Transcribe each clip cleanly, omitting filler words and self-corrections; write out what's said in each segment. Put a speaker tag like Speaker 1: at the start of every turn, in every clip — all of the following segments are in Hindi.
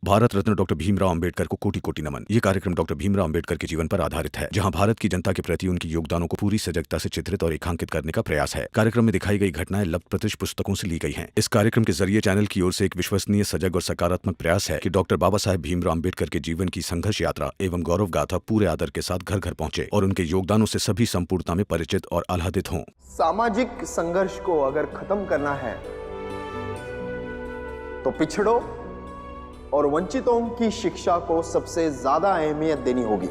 Speaker 1: भारत रत्न डॉक्टर भीमराव अंबेडकर को कोटि कोटि नमन। ये कार्यक्रम डॉक्टर भीमराव अंबेडकर के जीवन पर आधारित है, जहां भारत की जनता के प्रति उनके योगदानों को पूरी सजगता से चित्रित और रेखांकित करने का प्रयास है। कार्यक्रम में दिखाई गई घटनाएं लब्ध पुस्तकों से ली गई हैं। इस कार्यक्रम के जरिए चैनल की ओर से एक विश्वसनीय, सजग और सकारात्मक प्रयास है कि डॉक्टर बाबा साहेब भीमराव अंबेडकर के जीवन की संघर्ष यात्रा एवं गौरव गाथा पूरे आदर के साथ घर घर पहुंचे और उनके योगदानों से सभी संपूर्णता में परिचित और आह्लादित हों।
Speaker 2: सामाजिक संघर्ष को अगर खत्म करना है तो पिछड़ों और वंचितों की शिक्षा को सबसे ज्यादा अहमियत देनी होगी।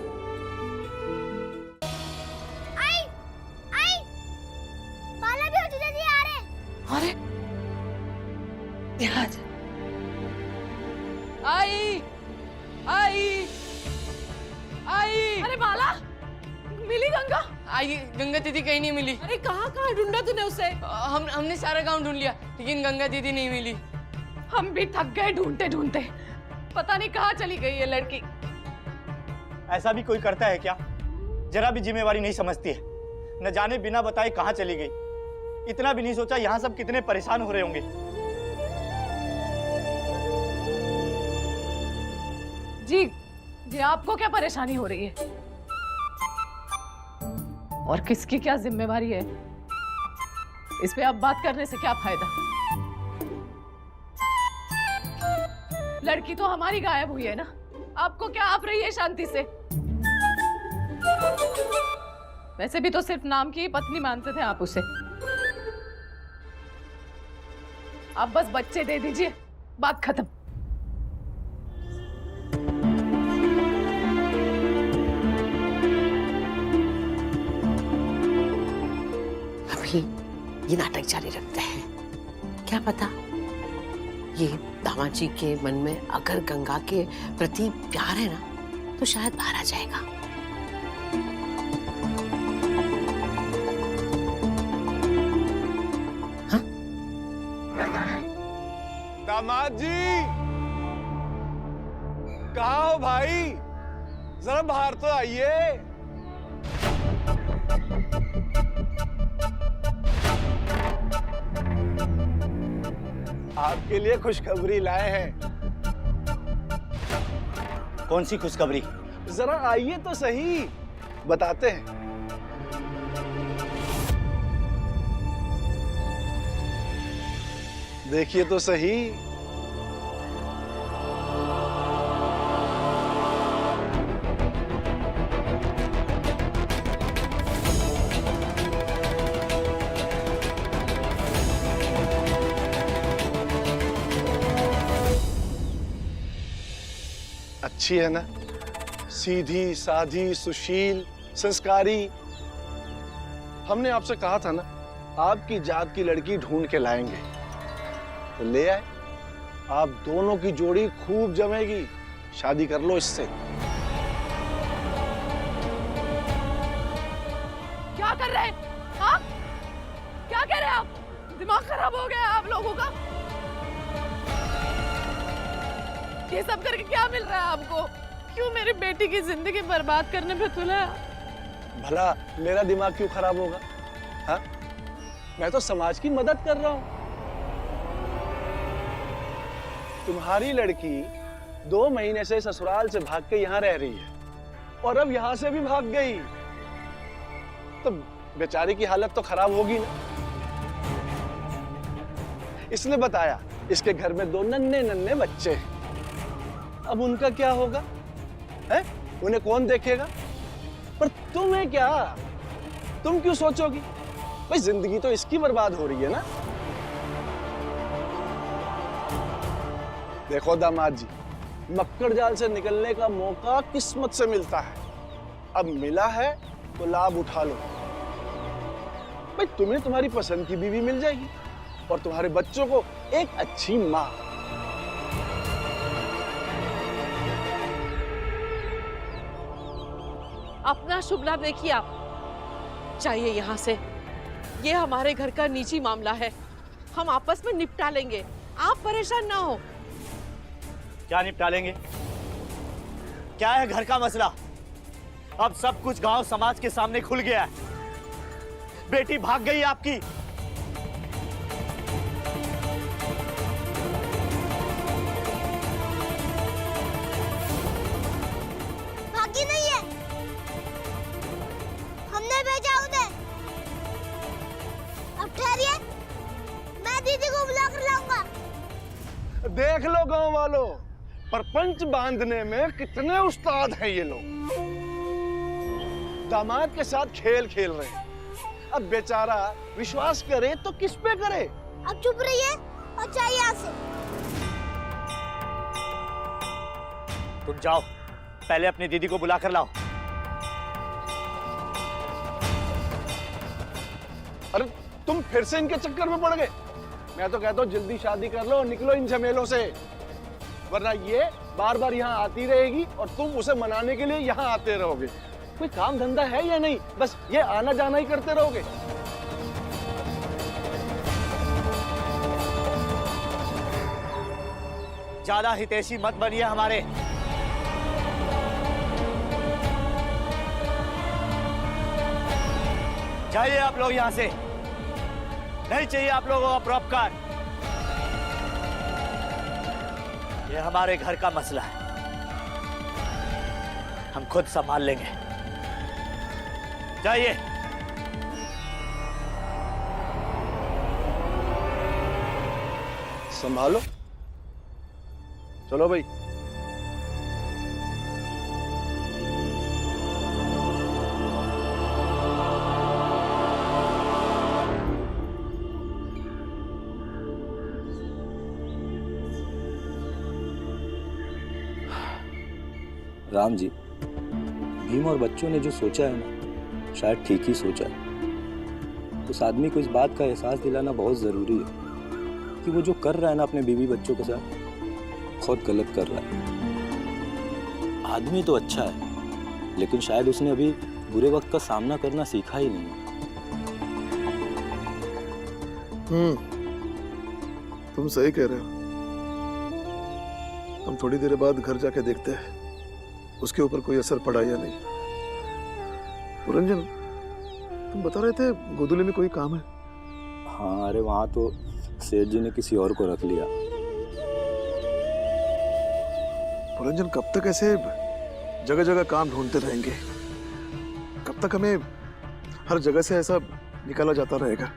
Speaker 3: बाला भी हो, जीजा जी आ रहे।
Speaker 4: अरे आई आई आई।
Speaker 5: अरे बाला, मिली गंगा?
Speaker 4: आई गंगा दीदी कहीं नहीं मिली।
Speaker 5: अरे कहाँ कहाँ ढूंढा तूने उसे?
Speaker 4: हमने सारा गांव ढूंढ लिया, लेकिन गंगा दीदी नहीं मिली।
Speaker 5: हम भी थक गए ढूंढते ढूंढते, पता नहीं कहाँ चली गई ये लड़की।
Speaker 6: ऐसा भी कोई करता है क्या? जरा भी जिम्मेवारी नहीं समझती है, न जाने बिना बताए कहाँ चली गई। इतना भी नहीं सोचा यहाँ सब कितने परेशान हो रहे होंगे।
Speaker 5: जी आपको क्या परेशानी हो रही है और किसकी क्या जिम्मेवारी है, इस पे अब बात करने से क्या फायदा? लड़की तो हमारी गायब हुई है ना, आपको क्या? आप रही है शांति से। वैसे भी तो सिर्फ नाम की ही पत्नी मानते थे आप उसे। आप बस बच्चे दे दीजिए, बात खत्म।
Speaker 4: अभी ये नाटक जारी रखते हैं, क्या पता ये दामाद जी के मन में अगर गंगा के प्रति प्यार है ना, तो शायद बाहर आ जाएगा। हाँ?
Speaker 7: दामाद जी कहाँ हो भाई? जरा बाहर तो आइए। आपके लिए खुशखबरी लाए हैं।
Speaker 6: कौन सी खुशखबरी?
Speaker 7: जरा आइए तो सही, बताते हैं। देखिए तो सही। अच्छी है ना, सीधी साधी, सुशील, संस्कारी। हमने आपसे कहा था ना, आपकी जात की लड़की ढूंढ के लाएंगे, तो ले आए। आप दोनों की जोड़ी खूब जमेगी, शादी कर लो इससे।
Speaker 5: क्या कर रहे हैं आप? क्या कह रहे हैं आप? दिमाग खराब हो गया आप लोगों का? ये सब करके क्या मिल रहा है आपको? क्यों मेरी बेटी की जिंदगी बर्बाद करने पे तुले आप?
Speaker 7: भला मेरा दिमाग क्यों खराब होगा? हाँ, मैं तो समाज की मदद कर रहा हूं। तुम्हारी लड़की 2 महीने से ससुराल से भाग के यहाँ रह रही है और अब यहाँ से भी भाग गई, तो बेचारी की हालत तो खराब होगी ना। इसने बताया इसके घर में 2 नन्हे नन्हे बच्चे हैं। अब उनका क्या होगा? है? उन्हें कौन देखेगा? पर तुम्हें क्या? तुम क्यों सोचोगी? भाई जिंदगी तो इसकी बर्बाद हो रही है ना। देखो दामाद जी, मक्कड़ जाल से निकलने का मौका किस्मत से मिलता है। अब मिला है तो लाभ उठा लो। भाई तुम्हें तुम्हारी पसंद की बीवी मिल जाएगी और तुम्हारे बच्चों को एक अच्छी माँ।
Speaker 8: अपना शुभ लाभ देखिए आप, चाहिए यहाँ से। ये हमारे घर का निजी मामला है, हम आपस में निपटा लेंगे, आप परेशान ना हो।
Speaker 6: क्या निपटा लेंगे? क्या है घर का मसला? अब सब कुछ गांव समाज के सामने खुल गया है। बेटी भाग गई आपकी।
Speaker 7: परपंच बांधने में कितने उस्ताद हैं ये लोग। दामाद के साथ खेल खेल रहे हैं। अब बेचारा विश्वास करे तो किस पे करे।
Speaker 3: अब चुप रहिए और जाइए यहाँ से।
Speaker 6: तुम जाओ, पहले अपनी दीदी को बुला कर लाओ।
Speaker 7: अरे तुम फिर से इनके चक्कर में पड़ गए। मैं तो कहता हूँ जल्दी शादी कर लो और निकलो इन झमेलों से, वरना ये बार बार यहाँ आती रहेगी और तुम उसे मनाने के लिए यहाँ आते रहोगे। कोई काम धंधा है या नहीं, बस ये आना जाना ही करते रहोगे।
Speaker 6: ज्यादा हितैषी मत बनिए हमारे। जाइए आप लोग यहाँ से, नहीं चाहिए आप लोगों का परोपकार। ये हमारे घर का मसला है, हम खुद संभाल लेंगे। जाइए।
Speaker 7: संभालो, चलो भाई।
Speaker 9: राम जी, भीम और बच्चों ने जो सोचा है ना, शायद ठीक ही सोचा है। उस आदमी को इस बात का एहसास दिलाना बहुत जरूरी है कि वो जो कर रहा है ना अपने बीवी बच्चों के साथ, बहुत गलत कर रहा है। आदमी तो अच्छा है, लेकिन शायद उसने अभी बुरे वक्त का सामना करना सीखा ही नहीं।
Speaker 7: तुम सही कह रहे हो। हम थोड़ी देर बाद घर जाके देखते हैं उसके ऊपर कोई असर पड़ा या नहीं। पुरंजन, तुम बता रहे थे गोदुले में कोई काम है?
Speaker 9: हाँ, अरे वहाँ तो सेठ जी ने किसी और को रख लिया।
Speaker 7: पुरंजन, कब तक ऐसे जगह जगह काम ढूंढते रहेंगे? कब तक हमें हर जगह से ऐसा निकाला जाता रहेगा?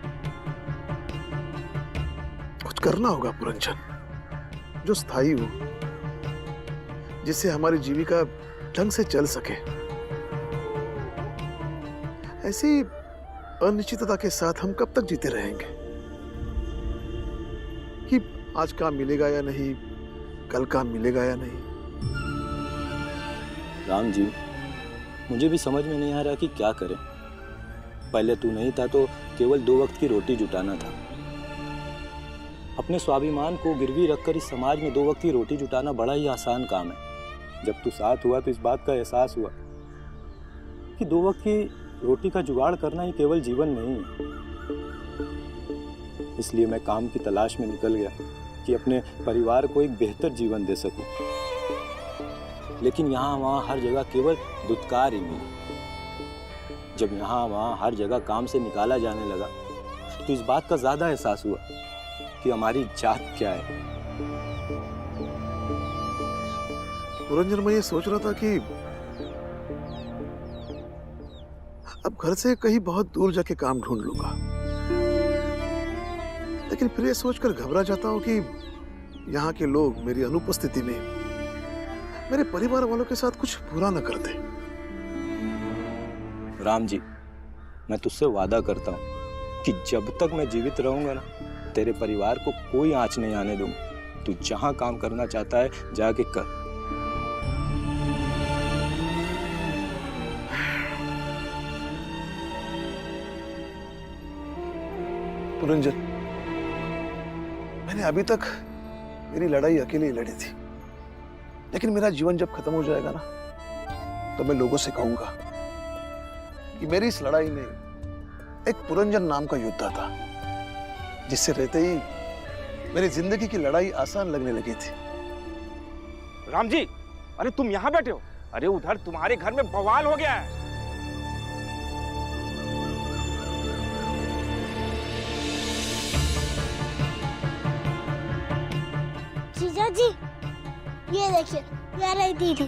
Speaker 7: कुछ करना होगा पुरंजन, जो स्थायी हो, जिससे हमारी जीविका ढंग से चल सके। ऐसी अनिश्चितता के साथ हम कब तक जीते रहेंगे कि आज काम मिलेगा या नहीं, कल काम मिलेगा या नहीं?
Speaker 9: राम जी, मुझे भी समझ में नहीं आ रहा कि क्या करें। पहले तू नहीं था तो केवल 2 वक्त की रोटी जुटाना था। अपने स्वाभिमान को गिरवी रखकर इस समाज में 2 वक्त की रोटी जुटाना बड़ा ही आसान काम है। जब तू साथ हुआ तो इस बात का एहसास हुआ कि 2 वक्त की रोटी का जुगाड़ करना ही केवल जीवन नहीं है। इसलिए मैं काम की तलाश में निकल गया कि अपने परिवार को एक बेहतर जीवन दे सकूं। लेकिन यहाँ वहाँ हर जगह केवल दुत्कार ही मिली। जब यहाँ वहाँ हर जगह काम से निकाला जाने लगा तो इस बात का ज्यादा एहसास हुआ कि हमारी जात क्या है।
Speaker 7: पुरंजन, मैं ये सोच रहा था कि अब घर से कहीं बहुत दूर जाके काम ढूंढ लूंगा, लेकिन फिर ये सोचकर घबरा जाता हूँ कि यहाँ के लोग मेरी अनुपस्थिति में मेरे परिवार वालों के साथ कुछ बुरा न कर दे।
Speaker 9: राम जी, मैं तुझसे वादा करता हूँ कि जब तक मैं जीवित रहूंगा ना, तेरे परिवार को कोई आंच नहीं आने दूंगा। तू जहां काम करना चाहता है जाके कर।
Speaker 7: पुरंजन, मैंने अभी तक मेरी लड़ाई अकेले ही लड़ी थी, लेकिन मेरा जीवन जब खत्म हो जाएगा ना, तो मैं लोगों से कहूंगा कि मेरी इस लड़ाई में एक पुरंजन नाम का योद्धा था, जिससे रहते ही मेरी जिंदगी की लड़ाई आसान लगने लगी थी।
Speaker 10: राम जी, अरे तुम यहाँ बैठे हो? अरे उधर तुम्हारे घर में बवाल हो गया है।
Speaker 3: जीजा जी, ये देखिए, ये रही दीदी।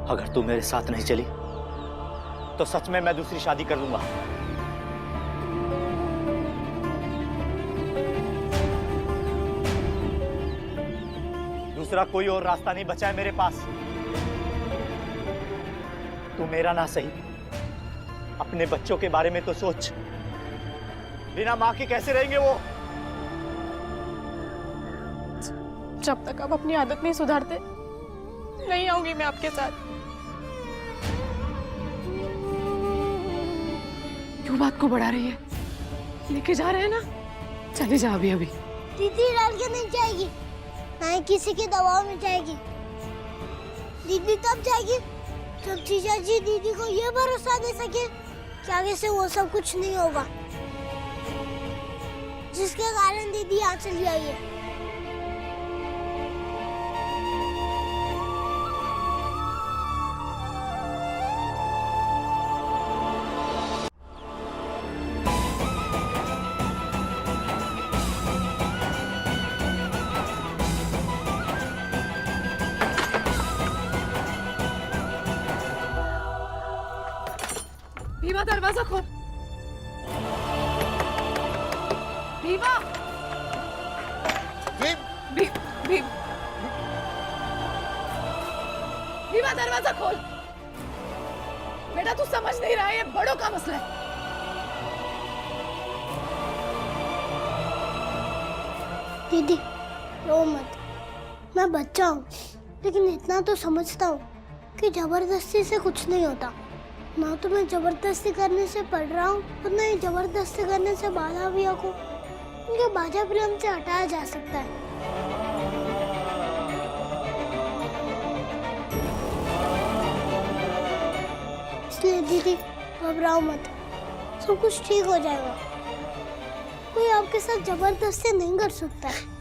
Speaker 6: अगर तू मेरे साथ नहीं चली तो सच में मैं दूसरी शादी कर लूंगा। दूसरा कोई और रास्ता नहीं बचा है मेरे पास। तू मेरा ना सही, अपने बच्चों के बारे में तो सोच। बिना माँ के कैसे रहेंगे वो?
Speaker 5: जब तक आप अपनी आदत नहीं सुधारते नहीं आऊंगी मैं आपके साथ। क्यों बात को बढ़ा रही है? लेके जा रहे हैं ना, चले जा अभी अभी।
Speaker 3: दीदी डाल के नहीं जाएगी, ना ही किसी के दबाव में जाएगी। दीदी तब जाएगी जब जीजा जी दीदी को ये भरोसा दे सके कि आगे से वो सब कुछ नहीं होगा जिसके कारण दीदी यहाँ चली आई है।
Speaker 5: भीमा दरवाजा खोल। भीमा भीमा दरवाजा खोल। बेटा तू समझ नहीं रहा है, ये बड़ों का मसला है।
Speaker 3: दीदी रो मत, मैं बच्चा हूँ लेकिन इतना तो समझता हूँ कि जबरदस्ती से कुछ नहीं होता। ना तो मैं जबरदस्ती करने से पढ़ रहा हूँ और ना ही जबरदस्ती करने से बाधा भी को उनके बाजा प्रेम से हटाया जा सकता है। इसलिए दीदी घबराओ मत, सब कुछ ठीक हो जाएगा। कोई आपके साथ जबरदस्ती नहीं कर सकता है।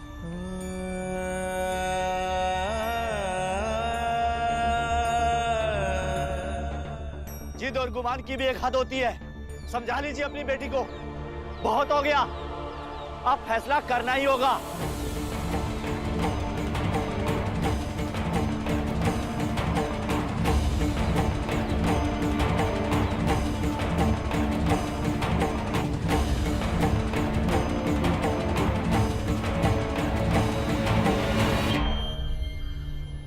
Speaker 6: जिद और गुमान की भी एक हद होती है। समझा लीजिए अपनी बेटी को, बहुत हो गया, अब फैसला करना ही होगा।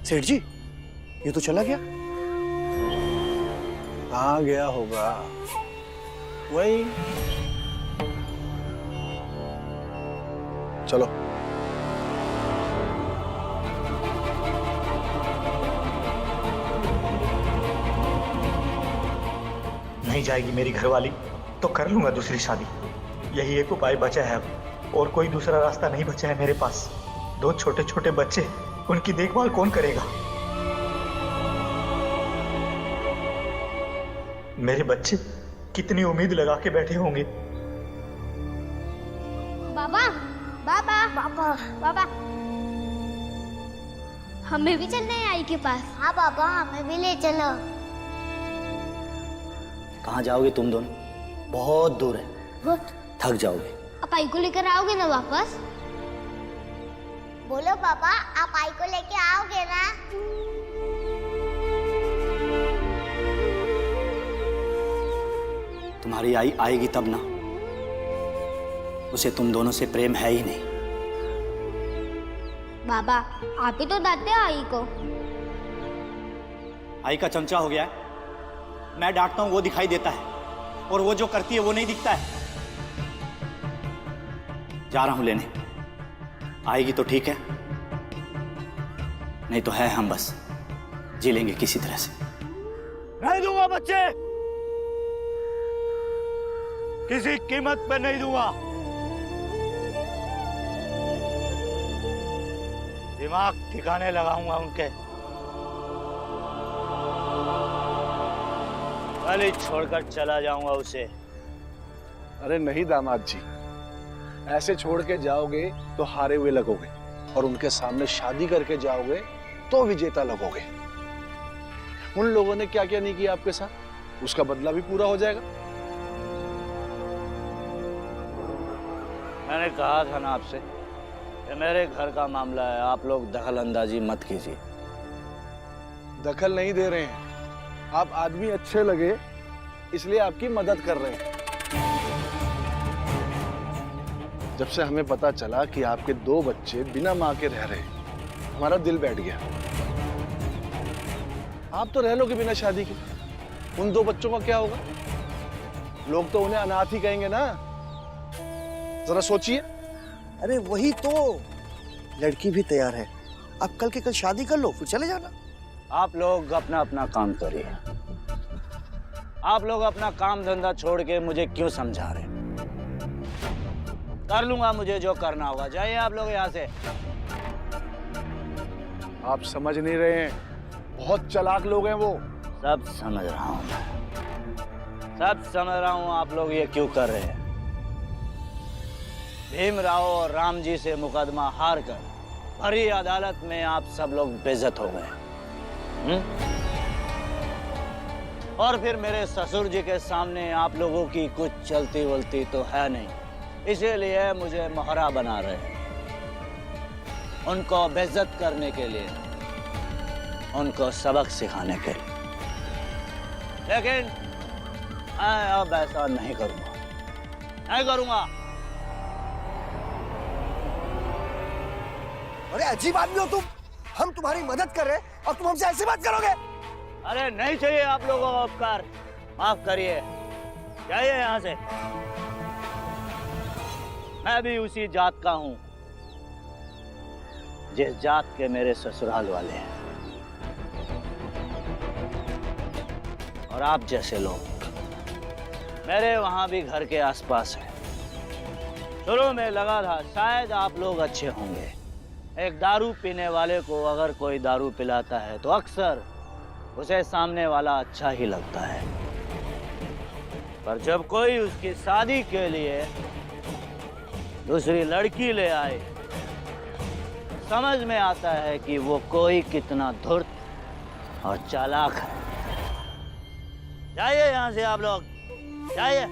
Speaker 2: सेठ जी, ये तो चला गया।
Speaker 7: कहाँ गया होगा? वही। चलो।
Speaker 6: नहीं जाएगी मेरी घरवाली तो कर लूंगा दूसरी शादी। यही एक उपाय बचा है अब, और कोई दूसरा रास्ता नहीं बचा है मेरे पास। दो छोटे छोटे बच्चे, उनकी देखभाल कौन करेगा? मेरे बच्चे कितनी उम्मीद लगा के बैठे होंगे।
Speaker 3: बाबा बाबा बाबा बाबा, हमें भी चलना है आई के पास। हाँ बाबा, हमें भी ले चलो।
Speaker 9: कहाँ जाओगे तुम दोनों? बहुत दूर है,
Speaker 3: बहुत।
Speaker 9: थक जाओगे।
Speaker 3: आप आई को लेकर आओगे ना वापस? बोलो पापा, आप आई को लेके आओगे ना?
Speaker 9: तुम्हारी आई आएगी तब ना, उसे तुम दोनों से प्रेम है ही नहीं।
Speaker 3: बाबा आप ही तो डांटते हो आई को।
Speaker 6: आई का चमचा हो गया है। मैं डांटता हूं वो दिखाई देता है, और वो जो करती है वो नहीं दिखता है।
Speaker 9: जा रहा हूं लेने, आएगी तो ठीक है, नहीं तो है हम बस जी लेंगे किसी तरह से।
Speaker 6: नहीं दूंगा बच्चे, किसी कीमत पे नहीं दूंगा। दिमाग ठिकाने लगाऊंगा उनके। कल ही छोड़कर चला जाऊंगा उसे।
Speaker 7: अरे नहीं दामाद जी, ऐसे छोड़ के जाओगे तो हारे हुए लगोगे, और उनके सामने शादी करके जाओगे तो विजेता लगोगे। उन लोगों ने क्या क्या नहीं किया आपके साथ, उसका बदला भी पूरा हो जाएगा।
Speaker 6: मैंने कहा था ना आपसे, ये मेरे घर का मामला है, आप लोग दखल अंदाजी मत कीजिए।
Speaker 7: दखल नहीं दे रहे हैं, आप आदमी अच्छे लगे इसलिए आपकी मदद कर रहे हैं। जब से हमें पता चला कि आपके 2 बच्चे बिना माँ के रह रहे हैं, हमारा दिल बैठ गया। आप तो रह लोगे बिना शादी के, उन 2 बच्चों का क्या होगा? लोग तो उन्हें अनाथ ही कहेंगे ना। जरा सोचिए।
Speaker 11: अरे वही तो, लड़की भी तैयार है, आप कल के कल शादी कर लो, फिर चले जाना।
Speaker 9: आप लोग अपना अपना काम करिए। आप लोग अपना काम धंधा छोड़ के मुझे क्यों समझा रहे? कर लूंगा मुझे जो करना होगा। जाइए आप लोग यहाँ से।
Speaker 7: आप समझ नहीं रहे हैं, बहुत चालाक लोग हैं वो।
Speaker 9: सब समझ रहा हूँ मैं, सब समझ रहा हूँ आप लोग ये क्यों कर रहे हैं। भीमराव और राम जी से मुकदमा हार कर भरी अदालत में आप सब लोग बेइज्जत हो गए। और फिर मेरे ससुर जी के सामने आप लोगों की कुछ चलती वलती तो है नहीं, इसीलिए मुझे मोहरा बना रहे हैं। उनको बेइज्जत करने के लिए, उनको सबक सिखाने के लिए। लेकिन मैं अब ऐसा नहीं करूंगा, नहीं करूंगा।
Speaker 11: अरे अजीब आदमी हो तुम, हम तुम्हारी मदद कर रहे हैं और तुम हमसे ऐसी बात करोगे?
Speaker 9: अरे नहीं चाहिए आप लोगों का उपकार, माफ करिए, जाइए यहाँ से। मैं भी उसी जात का हूँ जिस जात के मेरे ससुराल वाले हैं। और आप जैसे लोग मेरे वहां भी घर के आसपास हैं। शुरू में लगा था शायद आप लोग अच्छे होंगे। एक दारू पीने वाले को अगर कोई दारू पिलाता है तो अक्सर उसे सामने वाला अच्छा ही लगता है, पर जब कोई उसकी शादी के लिए दूसरी लड़की ले आए, समझ में आता है कि वो कोई कितना धूर्त और चालाक है। जाइए यहाँ से आप लोग, जाइए।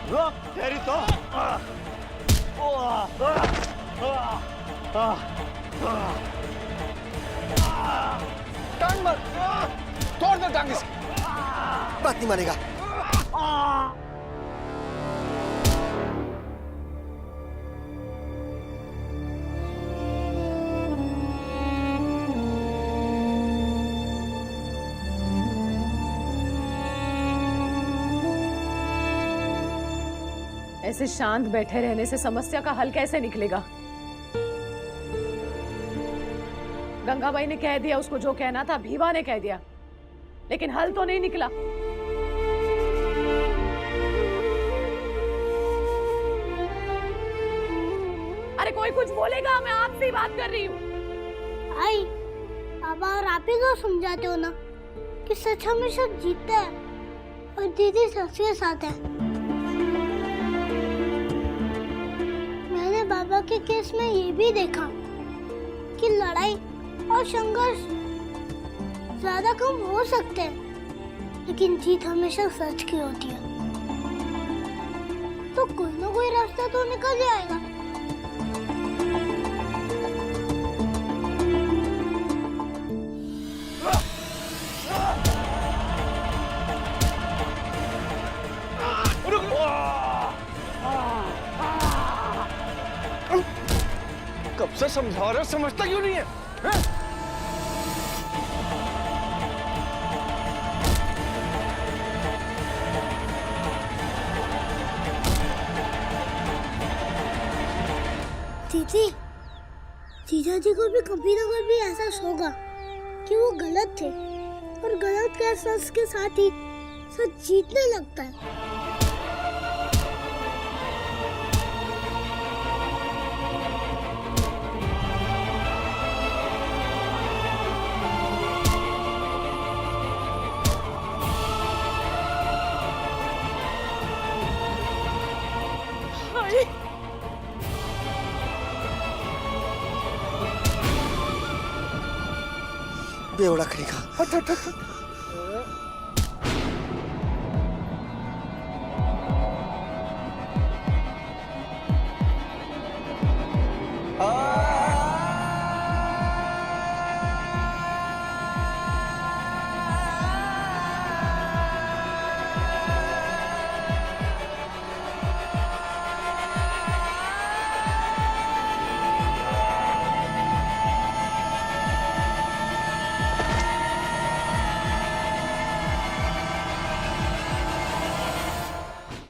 Speaker 9: रुक तेरी तो।
Speaker 7: टांग मार, तोड़ दे टांग इसे।
Speaker 11: बात नहीं मानेगा।
Speaker 8: ऐसे शांत बैठे रहने से समस्या का हल कैसे निकलेगा? गंगाबाई ने कह दिया, उसको जो कहना था भीमा ने कह दिया, लेकिन हल तो नहीं निकला। अरे कोई कुछ बोलेगा? मैं आपसे ही बात कर रही हूँ।
Speaker 3: आई, अब और आप ही तो समझाते हो ना कि सच हमेशा जीतता है और दीदी सच के साथ है। मैंने बाबा के केस में ये भी देखा कि लड़ाई और संघर्ष ज्यादा कम हो सकते हैं, लेकिन जीत हमेशा सच की होती है। तो कोई ना कोई रास्ता तो निकल जाएगा।
Speaker 7: कब से समझा रहे हो, समझता क्यों नहीं है?
Speaker 3: दीदी, जीजा जी को भी कभी ना कभी एहसास होगा कि वो गलत थे, और गलत के एहसास के साथ ही सच जीतने लगता है।
Speaker 11: बेवड़ा करेगा।
Speaker 7: हट हट हट